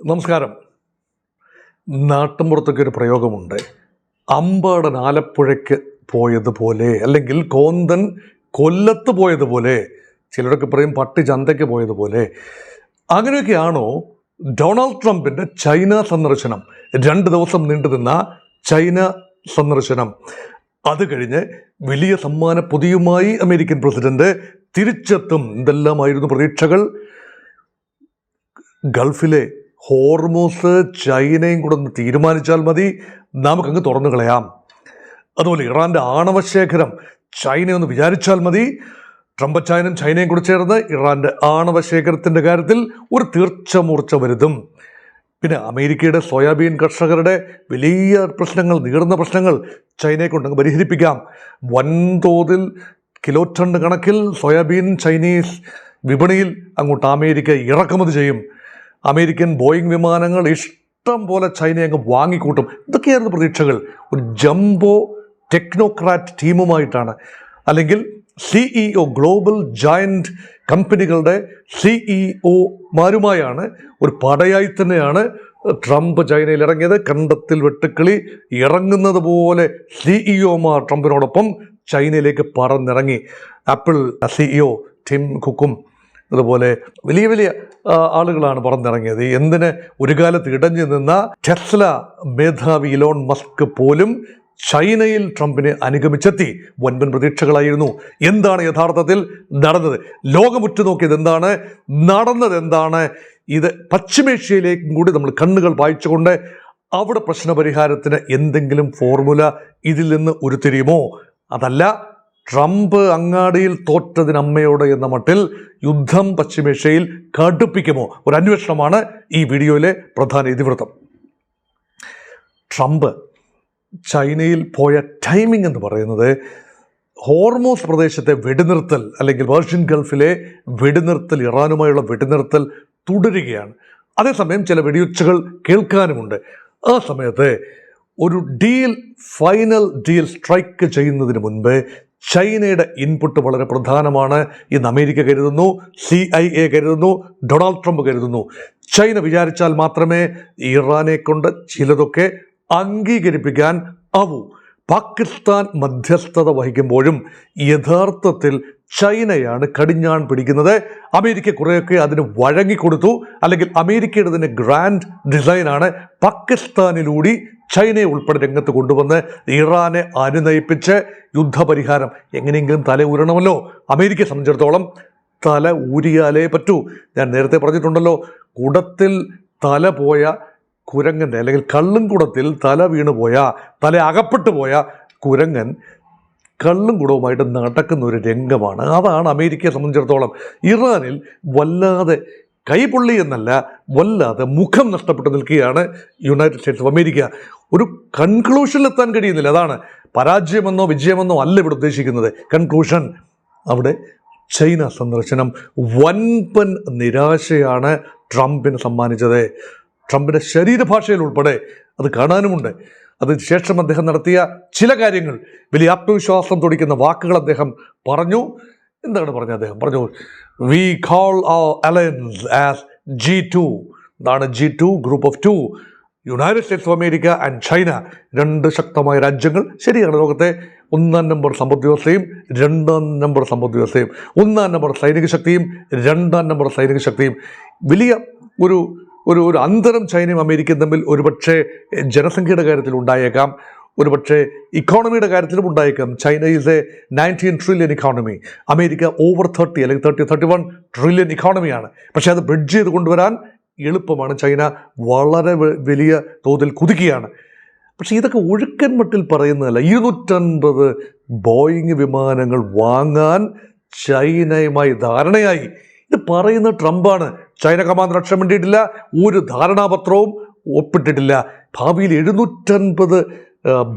നമസ്കാരം. നാട്ടിൻപുറത്തൊക്കെ ഒരു പ്രയോഗമുണ്ട്. അമ്പാടൻ ആലപ്പുഴയ്ക്ക് പോയതുപോലെ, അല്ലെങ്കിൽ കോന്തൻ കൊല്ലത്ത് പോയതുപോലെ, ചിലരൊക്കെ പറയും പട്ടി ചന്തയ്ക്ക് പോയതുപോലെ. അങ്ങനെയൊക്കെയാണോ ഡൊണാൾഡ് ട്രംപിൻ്റെ ചൈന സന്ദർശനം? 2 ദിവസം നീണ്ടുനിന്ന ചൈന സന്ദർശനം. അത് കഴിഞ്ഞ് വലിയ സമ്മാന പൊതിയുമായി അമേരിക്കൻ പ്രസിഡന്റ് തിരിച്ചെത്തും. എന്തെല്ലാമായിരുന്നു പ്രതീക്ഷകൾ? ഗൾഫിലെ ഹോർമൂസ് ചൈനയും കൂടെ ഒന്ന് തീരുമാനിച്ചാൽ മതി, നമുക്കങ്ങ് തുറന്നു കളയാം. അതുപോലെ ഇറാൻ്റെ ആണവശേഖരം ചൈനയൊന്ന് വിചാരിച്ചാൽ മതി, ട്രംപച്ചായനും ചൈനയും കൂടെ ചേർന്ന് ഇറാൻ്റെ ആണവശേഖരത്തിൻ്റെ കാര്യത്തിൽ ഒരു തീർച്ചമൂർച്ച വരുത്തും. പിന്നെ അമേരിക്കയുടെ സോയാബീൻ കർഷകരുടെ വലിയ പ്രശ്നങ്ങൾ, നീറുന്ന പ്രശ്നങ്ങൾ ചൈനയെ കൊണ്ടങ്ങ് പരിഹരിപ്പിക്കാം. വൻതോതിൽ കിലോ ടൺ കണക്കിൽ സോയാബീൻ ചൈനീസ് വിപണിയിൽ അങ്ങോട്ട് അമേരിക്ക ഇറക്കുമതി ചെയ്യും. അമേരിക്കൻ ബോയിങ് വിമാനങ്ങൾ ഇഷ്ടം പോലെ ചൈന അങ്ങ് വാങ്ങിക്കൂട്ടും. ഇതൊക്കെയായിരുന്നു പ്രതീക്ഷകൾ. ഒരു ജംബോ ടെക്നോക്രാറ്റ് ടീമുമായിട്ടാണ്, അല്ലെങ്കിൽ CEO ഗ്ലോബൽ ജയൻറ്റ് കമ്പനികളുടെ CEOമാരുമായാണ്, ഒരു പടയായി തന്നെയാണ് ട്രംപ് ചൈനയിൽ ഇറങ്ങിയത്. കണ്ടത്തിൽ വെട്ടുക്കിളി ഇറങ്ങുന്നത് പോലെ CEOമാർ ട്രംപിനോടൊപ്പം ചൈനയിലേക്ക് പറന്നിറങ്ങി. ആപ്പിൾ CEO ടിം കുക്കും അതുപോലെ വലിയ വലിയ ആളുകളാണ് പറന്നിറങ്ങിയത്. എന്തിന്? ഒരു കാലത്ത് ഇടഞ്ഞു നിന്ന ടെസ്ല മേധാവി ഇലോൺ മസ്ക് പോലും ചൈനയിൽ ട്രംപിനെ അനുഗമിച്ചെത്തി. വൻപൻ പ്രതീക്ഷകളായിരുന്നു. എന്താണ് യഥാർത്ഥത്തിൽ നടന്നത്? ലോകം ഉറ്റുനോക്കിയത് എന്താണ്? നടന്നത് എന്താണ്? ഇത് പശ്ചിമേഷ്യയിലേക്കും കൂടി നമ്മൾ കണ്ണുകൾ വായിച്ചുകൊണ്ട് അവിടെ പ്രശ്നപരിഹാരത്തിന് എന്തെങ്കിലും ഫോർമുല ഇതിൽ നിന്ന് ഉരുത്തിരിയുമോ? അതല്ല, ട്രംപ് അങ്ങാടിയിൽ തോറ്റതിനമ്മയോട് എന്ന മട്ടിൽ യുദ്ധം പശ്ചിമേഷ്യയിൽ കടുപ്പിക്കുമോ? ഒരു അന്വേഷണമാണ് ഈ വീഡിയോയിലെ പ്രധാന ഇതിവൃത്തം. ട്രംപ് ചൈനയിൽ പോയ ടൈമിംഗ് എന്ന് പറയുന്നത് ഹോർമൂസ് പ്രദേശത്തെ വെടിനിർത്തൽ, അല്ലെങ്കിൽ പേർഷ്യൻ ഗൾഫിലെ വെടിനിർത്തൽ, ഇറാനുമായുള്ള വെടിനിർത്തൽ തുടരുകയാണ്. അതേസമയം ചില വെടിയുച്ചകൾ കേൾക്കാനുമുണ്ട്. ആ സമയത്ത് ഒരു ഫൈനൽ ഡീൽ സ്ട്രൈക്ക് ചെയ്യുന്നതിന് മുൻപ് ചൈനയുടെ ഇൻപുട്ട് വളരെ പ്രധാനമാണ് എന്ന് അമേരിക്ക കരുതുന്നു, CIA കരുതുന്നു, ഡൊണാൾഡ് ട്രംപ് കരുതുന്നു. ചൈന വിചാരിച്ചാൽ മാത്രമേ ഇറാനെ കൊണ്ട് ചിലതൊക്കെ അംഗീകരിപ്പിക്കാൻ ആവൂ. പാകിസ്ഥാൻ മധ്യസ്ഥത വഹിക്കുമ്പോഴും യഥാർത്ഥത്തിൽ ചൈനയാണ് കടിഞ്ഞാൺ പിടിക്കുന്നത്. അമേരിക്ക കുറേയൊക്കെ അതിന് വഴങ്ങിക്കൊടുത്തു, അല്ലെങ്കിൽ അമേരിക്കയുടെ തന്നെ ഗ്രാൻഡ് ഡിസൈനാണ് പാകിസ്ഥാനിലൂടെ ചൈനയെ ഉൾപ്പെടെ രംഗത്ത് കൊണ്ടുവന്ന് ഇറാനെ അനുനയിപ്പിച്ച് യുദ്ധപരിഹാരം എങ്ങനെയെങ്കിലും തല ഊരണമല്ലോ. അമേരിക്കയെ സംബന്ധിച്ചിടത്തോളം തല ഊരിയാലേ പറ്റൂ. ഞാൻ നേരത്തെ പറഞ്ഞിട്ടുണ്ടല്ലോ, കുടത്തിൽ തല പോയ കുരങ്ങൻ്റെ, അല്ലെങ്കിൽ കള്ളും കുടത്തിൽ തല വീണു പോയ, തല അകപ്പെട്ടു പോയ കുരങ്ങൻ കള്ളും കുടവുമായിട്ട് നടക്കുന്ന ഒരു രംഗമാണ്. അതാണ് അമേരിക്കയെ സംബന്ധിച്ചിടത്തോളം. ഇറാനിൽ വല്ലാതെ കൈപൊള്ളി എന്നല്ല, വല്ലാതെ മുഖം നഷ്ടപ്പെട്ട് നിൽക്കുകയാണ് യുണൈറ്റഡ് സ്റ്റേറ്റ്സ് ഓഫ് അമേരിക്ക. ഒരു കൺക്ലൂഷനിലെത്താൻ കഴിയുന്നില്ല. അതാണ് പരാജയമെന്നോ വിജയമെന്നോ അല്ല ഇവിടെ ഉദ്ദേശിക്കുന്നത്. കൺക്ലൂഷൻ, അവിടെ ചൈന സന്ദർശനം വൻപൻ നിരാശയാണ് ട്രംപിന് സമ്മാനിച്ചത്. ട്രംപിൻ്റെ ശരീരഭാഷയിൽ ഉൾപ്പെടെ അത് കാണാനുമുണ്ട്. അതിനുശേഷം അദ്ദേഹം നടത്തിയ ചില കാര്യങ്ങൾ, വലിയ ആത്മവിശ്വാസം തുടിക്കുന്ന വാക്കുകൾ അദ്ദേഹം പറഞ്ഞു. എന്താണ് പറഞ്ഞത്? അദ്ദേഹം പറഞ്ഞു, "We call our alliance as G2." എന്താണ് G2? Group of 2. United States of America and China, 2 ശക്തമായ രാജ്യങ്ങൾ. ശരിയാണ്, ലോകത്തെ 1-ാം നമ്പർ സമ്പദ് വ്യവസ്ഥയും 2-ാം നമ്പർ സമ്പദ് വ്യവസ്ഥയും, 1-ാം നമ്പർ സൈനിക ശക്തിയും 2-ാം നമ്പർ സൈനിക ശക്തിയും. വലിയ ഒരു ഒരു ഒരു അന്തരം ചൈനയും അമേരിക്കയും തമ്മിൽ ഒരുപക്ഷെ ജനസംഖ്യയുടെ കാര്യത്തിൽ ഉണ്ടായേക്കാം, ഒരുപക്ഷെ ഇക്കോണമിയുടെ കാര്യത്തിലും ഉണ്ടായേക്കാം. China is A 19 trillion economy, America over 30 അല്ലെങ്കിൽ 31 ട്രില്യൺ ഇക്കോണമിയാണ്. പക്ഷേ അത് ബ്രിഡ്ജ് ചെയ്ത് കൊണ്ടുവരാൻ എളുപ്പമാണ്. ചൈന വളരെ വലിയ തോതിൽ കുതിക്കുകയാണ്. പക്ഷേ ഇതൊക്കെ ഒഴുക്കൻ മട്ടിൽ പറയുന്നതല്ല. 250 ബോയിങ് വിമാനങ്ങൾ വാങ്ങാൻ ചൈനയുമായി ധാരണയായി. ഇത് പറയുന്ന ട്രംപാണ്. ചൈന കമാൻഡർ അക്ഷരം വേണ്ടിയിട്ടില്ല, ഒരു ധാരണാപത്രവും ഒപ്പിട്ടിട്ടില്ല. ഭാവിയിൽ 750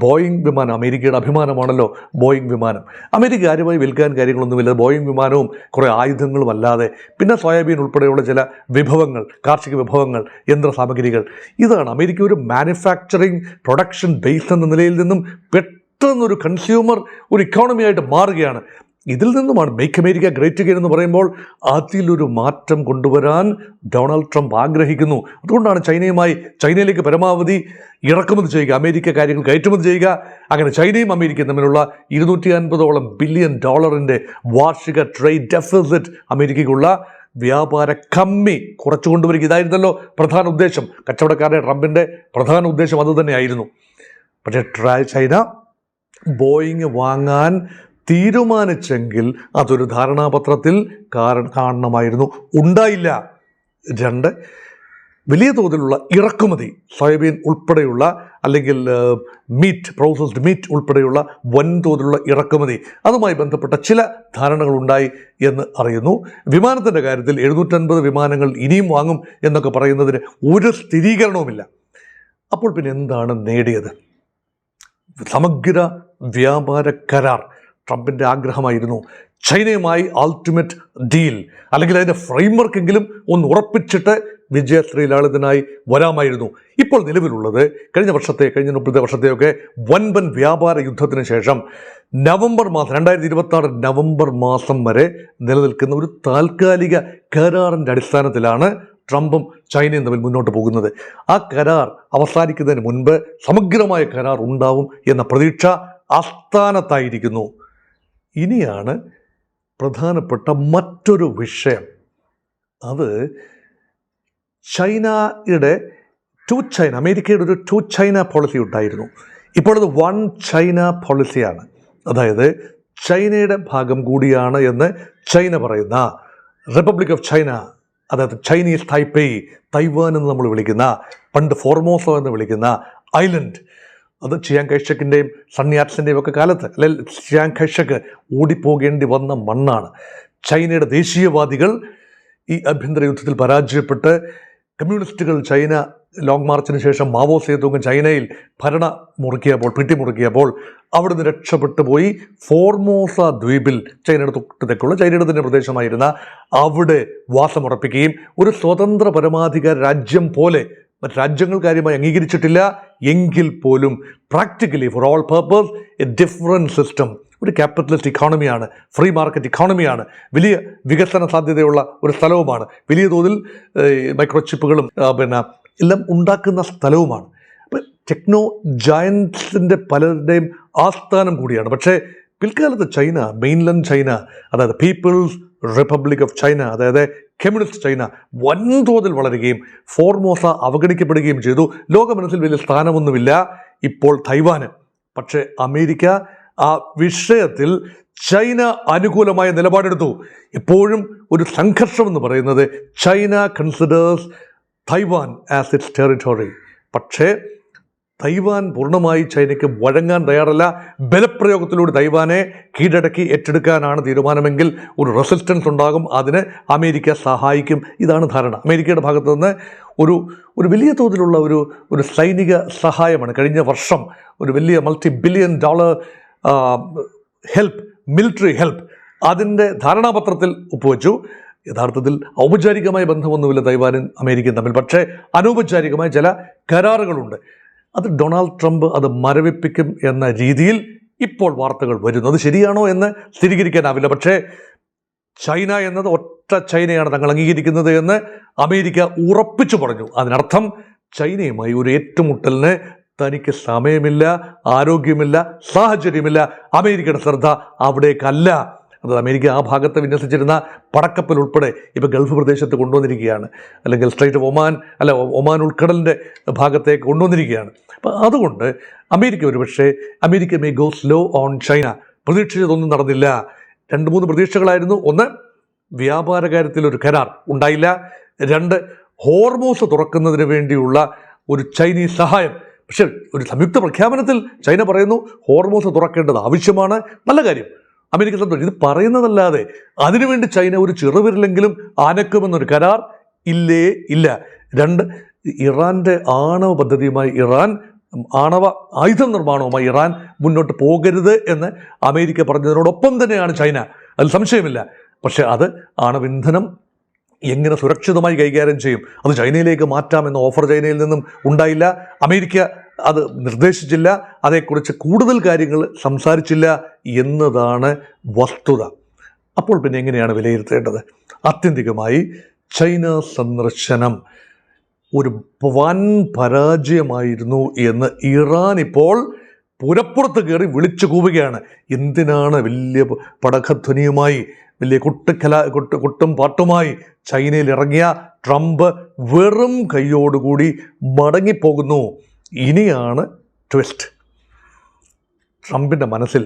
ബോയിങ് വിമാനം, അമേരിക്കയുടെ അഭിമാനമാണല്ലോ ബോയിങ് വിമാനം. അമേരിക്ക കാര്യമായി വിൽക്കാൻ കാര്യങ്ങളൊന്നുമില്ല. ബോയിങ് വിമാനവും കുറേ ആയുധങ്ങളും അല്ലാതെ, പിന്നെ സോയാബീൻ ഉൾപ്പെടെയുള്ള ചില വിഭവങ്ങൾ, കാർഷിക വിഭവങ്ങൾ, യന്ത്രസാമഗ്രികൾ. ഇതാണ് അമേരിക്ക ഒരു മാനുഫാക്ചറിങ് പ്രൊഡക്ഷൻ ബേസ് എന്ന നിലയിൽ നിന്നും പെട്ടെന്നൊരു കൺസ്യൂമർ, ഒരു ഇക്കോണമിയായിട്ട് മാറുകയാണ്. ഇതിൽ നിന്നുമാണ് മേക്ക് അമേരിക്ക ഗ്രേറ്റ് അഗെയിൻ എന്ന് പറയുമ്പോൾ അതിലൊരു മാറ്റം കൊണ്ടുവരാൻ ഡൊണാൾഡ് ട്രംപ് ആഗ്രഹിക്കുന്നു. അതുകൊണ്ടാണ് ചൈനയിലേക്ക് പരമാവധി ഇറക്കുമതി ചെയ്യുക, അമേരിക്ക കാര്യങ്ങൾ കയറ്റുമതി ചെയ്യുക. അങ്ങനെ ചൈനയും അമേരിക്കയും തമ്മിലുള്ള 250 ബില്യൺ ഡോളറിൻ്റെ വാർഷിക ട്രേഡ് ഡെഫിസിറ്റ്, അമേരിക്കയ്ക്കുള്ള വ്യാപാര കമ്മി കുറച്ചു കൊണ്ടുവരിക, ഇതായിരുന്നല്ലോ പ്രധാന ഉദ്ദേശം. കച്ചവടക്കാരൻ ട്രംപിൻ്റെ പ്രധാന ഉദ്ദേശം അതുതന്നെയായിരുന്നു. പക്ഷേ ചൈന ബോയിങ് വാങ്ങാൻ തീരുമാനിച്ചെങ്കിൽ അതൊരു ധാരണാപത്രത്തിൽ കാണണമായിരുന്നു. ഉണ്ടായില്ല. 2, വലിയ തോതിലുള്ള ഇറക്കുമതി, സോയാബീൻ ഉൾപ്പെടെയുള്ള അല്ലെങ്കിൽ പ്രോസസ്ഡ് മീറ്റ് ഉൾപ്പെടെയുള്ള വൻതോതിലുള്ള ഇറക്കുമതി, അതുമായി ബന്ധപ്പെട്ട ചില ധാരണകളുണ്ടായി എന്ന് അറിയുന്നു. വിമാനത്തിൻ്റെ കാര്യത്തിൽ 750 വിമാനങ്ങൾ ഇനിയും വാങ്ങും എന്നൊക്കെ പറയുന്നതിന് ഒരു സ്ഥിരീകരണവുമില്ല. അപ്പോൾ പിന്നെ എന്താണ് നേടിയത്? സമഗ്ര വ്യാപാര കരാർ ട്രംപിൻ്റെ ആഗ്രഹമായിരുന്നു. ചൈനയുമായി അൾട്ടിമേറ്റ് ഡീൽ, അല്ലെങ്കിൽ അതിൻ്റെ ഫ്രെയിംവർക്കെങ്കിലും ഒന്ന് ഉറപ്പിച്ചിട്ട് വിജയശ്രീലാളിതനായി വരാമായിരുന്നു. ഇപ്പോൾ നിലവിലുള്ളത് കഴിഞ്ഞ മുമ്പത്തെ വർഷത്തെയൊക്കെ വൻപൻ വ്യാപാര യുദ്ധത്തിന് ശേഷം നവംബർ മാസം 2026 നവംബർ മാസം വരെ നിലനിൽക്കുന്ന ഒരു താൽക്കാലിക കരാറിൻ്റെ അടിസ്ഥാനത്തിലാണ് ട്രംപും ചൈനയും തമ്മിൽ മുന്നോട്ട് പോകുന്നത്. ആ കരാർ അവസാനിക്കുന്നതിന് മുൻപ് സമഗ്രമായ കരാർ ഉണ്ടാവും എന്ന പ്രതീക്ഷ അസ്ഥാനത്തായിരിക്കുന്നു. ഇനിയാണ് പ്രധാനപ്പെട്ട മറ്റൊരു വിഷയം. അത് ചൈനയുടെ അമേരിക്കയുടെ ഒരു 2 ചൈന പോളിസി ഉണ്ടായിരുന്നു. ഇപ്പോൾ അത് 1 ചൈന പോളിസിയാണ്. അതായത് ചൈനയുടെ ഭാഗം കൂടിയാണ് എന്ന് ചൈന പറയുന്ന റിപ്പബ്ലിക് ഓഫ് ചൈന, അതായത് ചൈനീസ് തൈവാൻ എന്ന് നമ്മൾ വിളിക്കുന്ന, പണ്ട് ഫോർമോസോ എന്ന് വിളിക്കുന്ന ഐലൻഡ്, അത് ചിയാങ് കൈഷക്കിൻ്റെയും സൺയാറ്റ്സിൻ്റെയും ഒക്കെ കാലത്ത്, അല്ലെങ്കിൽ ചിയാങ് കൈഷക്ക് ഓടിപ്പോകേണ്ടി വന്ന മണ്ണാണ്. ചൈനയുടെ ദേശീയവാദികൾ ഈ ആഭ്യന്തര യുദ്ധത്തിൽ പരാജയപ്പെട്ട് കമ്മ്യൂണിസ്റ്റുകൾ ചൈന ലോങ് മാർച്ചിന് ശേഷം മാവോ സേതുങ് ചൈനയിൽ പിടിമുറുക്കിയപ്പോൾ അവിടുന്ന് രക്ഷപ്പെട്ടു പോയി ഫോർമോസ ദ്വീപിൽ, ചൈനയുടെ തൊട്ടുതെക്കുള്ള ചൈനയുടെ തന്നെ പ്രദേശമായിരുന്ന അവിടെ വാസമുറപ്പിക്കുകയും ഒരു സ്വതന്ത്ര പരമാധികാര രാജ്യം പോലെ മറ്റ് രാജ്യങ്ങൾ കാര്യമായി അംഗീകരിച്ചിട്ടില്ല എങ്കിൽ പോലും practically for all purpose A different system, ഒരു ക്യാപിറ്റലിസ്റ്റ് ഇക്കോണമിയാണ്, ഫ്രീ മാർക്കറ്റ് ഇക്കോണമിയാണ്, വലിയ വികസന സാധ്യതയുള്ള ഒരു സ്ഥലവുമാണ്, വലിയ തോതിൽ മൈക്രോചിപ്പുകളും എല്ലാം ഉണ്ടാക്കുന്ന സ്ഥലവുമാണ്. അപ്പം ടെക്നോ ജയൻസിൻ്റെ പലരുടെയും ആസ്ഥാനം കൂടിയാണ്. പക്ഷേ പിൽക്കാലത്ത് ചൈന, മെയിൻലൻഡ് ചൈന, അതായത് പീപ്പിൾസ് റിപ്പബ്ലിക് ഓഫ് ചൈന, അതായത് കമ്മ്യൂണിസ്റ്റ് ചൈന വൻതോതിൽ വളരുകയും ഫോർമോസ അവഗണിക്കപ്പെടുകയും ചെയ്തു. ലോകമനസ്സിൽ വലിയ സ്ഥാനമൊന്നുമില്ല ഇപ്പോൾ തൈവാന്. പക്ഷേ അമേരിക്ക ആ വിഷയത്തിൽ ചൈന അനുകൂലമായ നിലപാടെടുത്തു. എപ്പോഴും ഒരു സംഘർഷം എന്ന് പറയുന്നത് China considers Taiwan as it's territory. പക്ഷേ തൈവാൻ പൂർണ്ണമായി ചൈനയ്ക്ക് വഴങ്ങാൻ തയ്യാറല്ല. ബലപ്രയോഗത്തിലൂടെ തൈവാനെ കീഴടക്കി ഏറ്റെടുക്കാനാണ് തീരുമാനമെങ്കിൽ ഒരു റെസിസ്റ്റൻസ് ഉണ്ടാകും. അതിന് അമേരിക്ക സഹായിക്കും. ഇതാണ് ധാരണ. അമേരിക്കയുടെ ഭാഗത്തു നിന്ന് ഒരു വലിയ തോതിലുള്ള ഒരു സൈനിക സഹായമാണ് കഴിഞ്ഞ വർഷം, ഒരു വലിയ $multi-billion മിലിറ്ററി ഹെൽപ്പ്, അതിൻ്റെ ധാരണാപത്രത്തിൽ ഒപ്പുവെച്ചു. യഥാർത്ഥത്തിൽ ഔപചാരികമായ ബന്ധമൊന്നുമില്ല തൈവാനും അമേരിക്കയും തമ്മിൽ, പക്ഷേ അനൗപചാരികമായ ചില കരാറുകളുണ്ട്. അത് ഡൊണാൾഡ് ട്രംപ് അത് മരവിപ്പിക്കും എന്ന രീതിയിൽ ഇപ്പോൾ വാർത്തകൾ വരുന്നു. അത് ശരിയാണോ എന്ന് സ്ഥിരീകരിക്കാനാവില്ല. പക്ഷേ ചൈന എന്നത് ഒറ്റ ചൈനയാണ് തങ്ങൾ അംഗീകരിക്കുന്നത് എന്ന് അമേരിക്ക ഉറപ്പിച്ചു പറഞ്ഞു. അതിനർത്ഥം ചൈനയുമായി ഒരു ഏറ്റുമുട്ടലിന് തനിക്ക് സമയമില്ല, ആരോഗ്യമില്ല, സാഹചര്യമില്ല. അമേരിക്കയുടെ ശ്രദ്ധ അവിടേക്കല്ല. അത് അമേരിക്ക ആ ഭാഗത്ത് വിന്യസിച്ചിരുന്ന പടക്കപ്പൽ ഉൾപ്പെടെ ഇപ്പോൾ ഗൾഫ് പ്രദേശത്ത് കൊണ്ടുവന്നിരിക്കുകയാണ്, അല്ലെങ്കിൽ സ്ട്രൈറ്റ് ഓഫ് ഒമാൻ ഉൾക്കടലിൻ്റെ ഭാഗത്തേക്ക് കൊണ്ടുവന്നിരിക്കുകയാണ്. അപ്പം അതുകൊണ്ട് America may go slow on China. പ്രതീക്ഷിച്ചതൊന്നും നടന്നില്ല. 2-3 പ്രതീക്ഷകളായിരുന്നു. ഒന്ന്, വ്യാപാര കാര്യത്തിൽ ഒരു കരാർ ഉണ്ടായില്ല. 2, ഹോർമോസ് തുറക്കുന്നതിന് വേണ്ടിയുള്ള ഒരു ചൈനീസ് സഹായം. പക്ഷേ ഒരു സംയുക്ത പ്രഖ്യാപനത്തിൽ ചൈന പറയുന്നു ഹോർമോസ് തുറക്കേണ്ടത് ആവശ്യമാണ്. നല്ല കാര്യം, അമേരിക്ക സന്തോഷം. ഇത് പറയുന്നതല്ലാതെ അതിനുവേണ്ടി ചൈന ഒരു ചെറുവിരലെങ്കിലും ആനക്കുമെന്നൊരു കരാർ ഇല്ല. 2, ഇറാൻ്റെ ആണവ പദ്ധതിയുമായി ആണവ ആയുധ നിർമ്മാണവുമായി ഇറാൻ മുന്നോട്ട് പോകരുത് എന്ന് അമേരിക്ക പറഞ്ഞതിനോടൊപ്പം തന്നെയാണ് ചൈന, അതിൽ സംശയമില്ല. പക്ഷേ അത് ആണവിന്ധനം എങ്ങനെ സുരക്ഷിതമായി കൈകാര്യം ചെയ്യും, അത് ചൈനയിലേക്ക് മാറ്റാമെന്ന ഓഫർ ചൈനയിൽ നിന്നും ഉണ്ടായില്ല. അമേരിക്ക അത് നിർദ്ദേശിച്ചില്ല. അതേക്കുറിച്ച് കൂടുതൽ കാര്യങ്ങൾ സംസാരിച്ചില്ല എന്നതാണ് വസ്തുത. അപ്പോൾ പിന്നെ എങ്ങനെയാണ് വിലയിരുത്തേണ്ടത്? ആത്യന്തികമായി ചൈന സന്ദർശനം ഒരു വൻ പരാജയമായിരുന്നു എന്ന് ഇറാൻ ഇപ്പോൾ പുരപ്പുറത്ത് കയറി വിളിച്ചു കൂവുകയാണ്. എന്തിനാണ് വലിയ പടക്കധ്വനിയുമായി വലിയ കുട്ടും പാട്ടുമായി ചൈനയിൽ ഇറങ്ങിയ ട്രംപ് വെറും കൈയോടുകൂടി മടങ്ങിപ്പോകുന്നു? ഇനിയാണ് ട്വിസ്റ്റ്. ട്രംപിൻ്റെ മനസ്സിൽ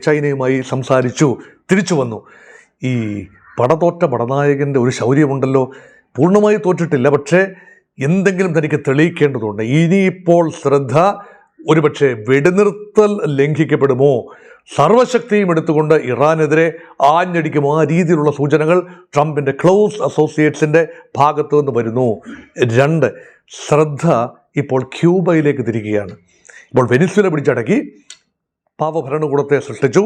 ചൈനയുമായി സംസാരിച്ചു, തിരിച്ചു വന്നു. ഈ പടതോറ്റ പടനായകൻ്റെ ഒരു ശൗര്യമുണ്ടല്ലോ, പൂർണ്ണമായി തോറ്റിട്ടില്ല, പക്ഷേ എന്തെങ്കിലും തനിക്ക് തെളിയിക്കേണ്ടതുണ്ട്. ഇനിയിപ്പോൾ ശ്രദ്ധ ഒരുപക്ഷെ വെടിനിർത്തൽ ലംഘിക്കപ്പെടുമോ, സർവശക്തിയും എടുത്തുകൊണ്ട് ഇറാനെതിരെ ആഞ്ഞടിക്കുമോ, ആ രീതിയിലുള്ള സൂചനകൾ ട്രംപിൻ്റെ ക്ലോസ് അസോസിയേറ്റ്സിൻ്റെ ഭാഗത്തു നിന്ന് വരുന്നു. 2, ശ്രദ്ധ ഇപ്പോൾ ക്യൂബയിലേക്ക് തിരികുകയാണ്. ഇപ്പോൾ വെനിസ്വേല പിടിച്ചടക്കി പാവഭരണകൂടത്തെ സൃഷ്ടിച്ചു.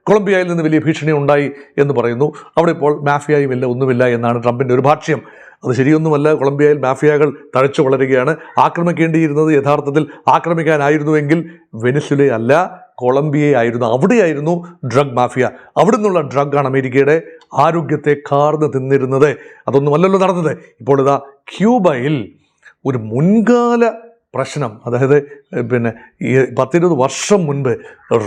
കൊളംബിയയിൽ നിന്ന് വലിയ ഭീഷണി ഉണ്ടായി എന്ന് പറയുന്നു. അവിടെ ഇപ്പോൾ മാഫിയയും ഇല്ല, ഒന്നുമില്ല എന്നാണ് ട്രംപിൻ്റെ ഒരു ഭാഷ്യം. അത് ശരിയൊന്നുമല്ല. കൊളംബിയയിൽ മാഫിയകൾ തഴച്ചു വളരുകയാണ്. ആക്രമിക്കേണ്ടിയിരുന്നത് യഥാർത്ഥത്തിൽ ആക്രമിക്കാനായിരുന്നുവെങ്കിൽ വെനിസ്വേല അല്ല, കൊളംബിയ ആയിരുന്നു. അവിടെയായിരുന്നു ഡ്രഗ് മാഫിയ. അവിടെ നിന്നുള്ള ഡ്രഗാണ് അമേരിക്കയുടെ ആരോഗ്യത്തെ കാർന്ന് തിന്നിരുന്നത്. അതൊന്നുമല്ലല്ലോ നടന്നത്. ഇപ്പോൾ ഇതാ ക്യൂബയിൽ ഒരു മുൻകാല പ്രശ്നം, അതായത് ഈ 10-20 വർഷം മുൻപ്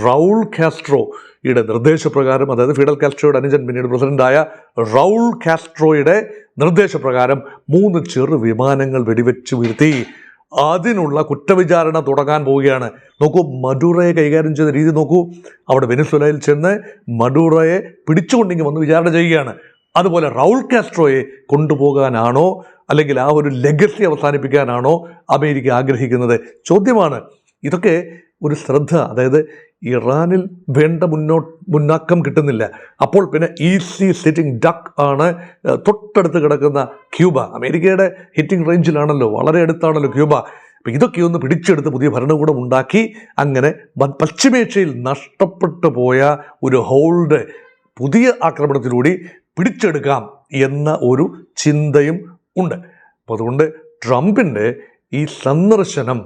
റൗൾ കാസ്ട്രോയുടെ നിർദ്ദേശപ്രകാരം, അതായത് ഫിഡൽ കാസ്ട്രോയുടെ അനുജൻ പിന്നീട് പ്രസിഡന്റായ റൗൾ കാസ്ട്രോയുടെ നിർദ്ദേശപ്രകാരം 3 ചെറു വിമാനങ്ങൾ വെടിവെച്ച് വീഴ്ത്തി. അതിനുള്ള കുറ്റവിചാരണ തുടങ്ങാൻ പോവുകയാണ്. നോക്കൂ, മഡൂറോയെ കൈകാര്യം ചെയ്ത രീതി നോക്കൂ. അവിടെ വെനിസ്വേലയിൽ ചെന്ന് മഡൂറോയെ പിടിച്ചുകൊണ്ടിങ്ങി വന്ന് വിചാരണ ചെയ്യുകയാണ്. അതുപോലെ റൗൾ കാസ്ട്രോയെ കൊണ്ടുപോകാനാണോ അല്ലെങ്കിൽ ആ ഒരു ലെഗസി അവസാനിപ്പിക്കാനാണോ അമേരിക്ക ആഗ്രഹിക്കുന്നത്? ചോദ്യമാണ്. ഇതൊക്കെ ഒരു ശ്രദ്ധ, അതായത് ഇറാനിൽ വേണ്ട മുന്നാക്കം കിട്ടുന്നില്ല. അപ്പോൾ പിന്നെ ഈസി സിറ്റിംഗ് ഡക്ക് ആണ് തൊട്ടടുത്ത് കിടക്കുന്ന ക്യൂബ. അമേരിക്കയുടെ ഹിറ്റിംഗ് റേഞ്ചിലാണല്ലോ, വളരെ അടുത്താണല്ലോ ക്യൂബ. അപ്പം ഇതൊക്കെ ഒന്ന് പിടിച്ചെടുത്ത് പുതിയ ഭരണകൂടം ഉണ്ടാക്കി അങ്ങനെ പശ്ചിമേഷ്യയിൽ നഷ്ടപ്പെട്ടു പോയ ഒരു ഹോൾഡ് പുതിയ ആക്രമണത്തിലൂടെ പിടിച്ചെടുക്കാം എന്ന ഒരു ചിന്തയും ഉണ്ട്. അപ്പോൾ അതുകൊണ്ട് ട്രംപിൻ്റെ ഈ സന്ദർശനം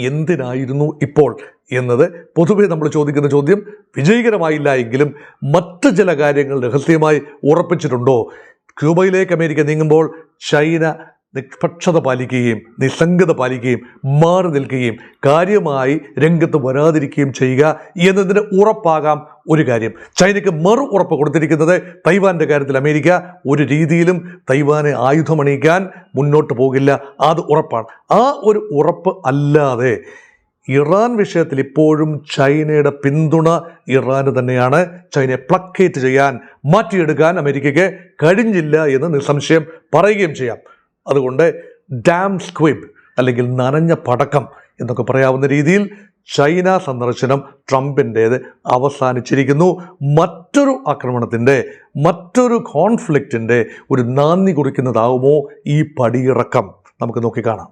എന്തിനായിരുന്നു ഇപ്പോൾ എന്നത് പൊതുവെ നമ്മൾ ചോദിക്കുന്ന ചോദ്യം. വിജയകരമായില്ല എങ്കിലും മറ്റ് ചില കാര്യങ്ങൾ രഹസ്യമായി ഉറപ്പിച്ചിട്ടുണ്ടോ? ക്യൂബയിലേക്ക് അമേരിക്ക നീങ്ങുമ്പോൾ ചൈന നിഷ്പക്ഷത പാലിക്കുകയും നിസ്സംഗത പാലിക്കുകയും മാറി നിൽക്കുകയും കാര്യമായി രംഗത്ത് വരാതിരിക്കുകയും ചെയ്യുക എന്നതിന് ഉറപ്പാകാം ഒരു കാര്യം. ചൈനയ്ക്ക് മറു ഉറപ്പ് കൊടുത്തിരിക്കുന്നത് തൈവാൻ്റെ കാര്യത്തിൽ അമേരിക്ക ഒരു രീതിയിലും തൈവാനെ ആയുധമണിയിക്കാൻ മുന്നോട്ട് പോകില്ല, അത് ഉറപ്പാണ്. ആ ഒരു ഉറപ്പ് അല്ലാതെ ഇറാൻ വിഷയത്തിൽ ഇപ്പോഴും ചൈനയുടെ പിന്തുണ ഇറാന് തന്നെയാണ്. ചൈനയെ പ്ലക്കേറ്റ് ചെയ്യാൻ, മാറ്റിയെടുക്കാൻ അമേരിക്കയ്ക്ക് കഴിഞ്ഞില്ല എന്ന് നിസ്സംശയം പറയുകയും ചെയ്യാം. അതുകൊണ്ട് ഡാം സ്ക്വിബ് അല്ലെങ്കിൽ നനഞ്ഞ പടക്കം എന്നൊക്കെ പറയാവുന്ന രീതിയിൽ ചൈന സന്ദർശനം ട്രംപിൻ്റേത് അവസാനിച്ചിരിക്കുന്നു. മറ്റൊരു ആക്രമണത്തിൻ്റെ, മറ്റൊരു കോൺഫ്ലിക്റ്റിൻ്റെ ഒരു നാന്ദി കുറിക്കുന്നതാവുമോ ഈ പടിയിറക്കം? നമുക്ക് നോക്കിക്കാണാം.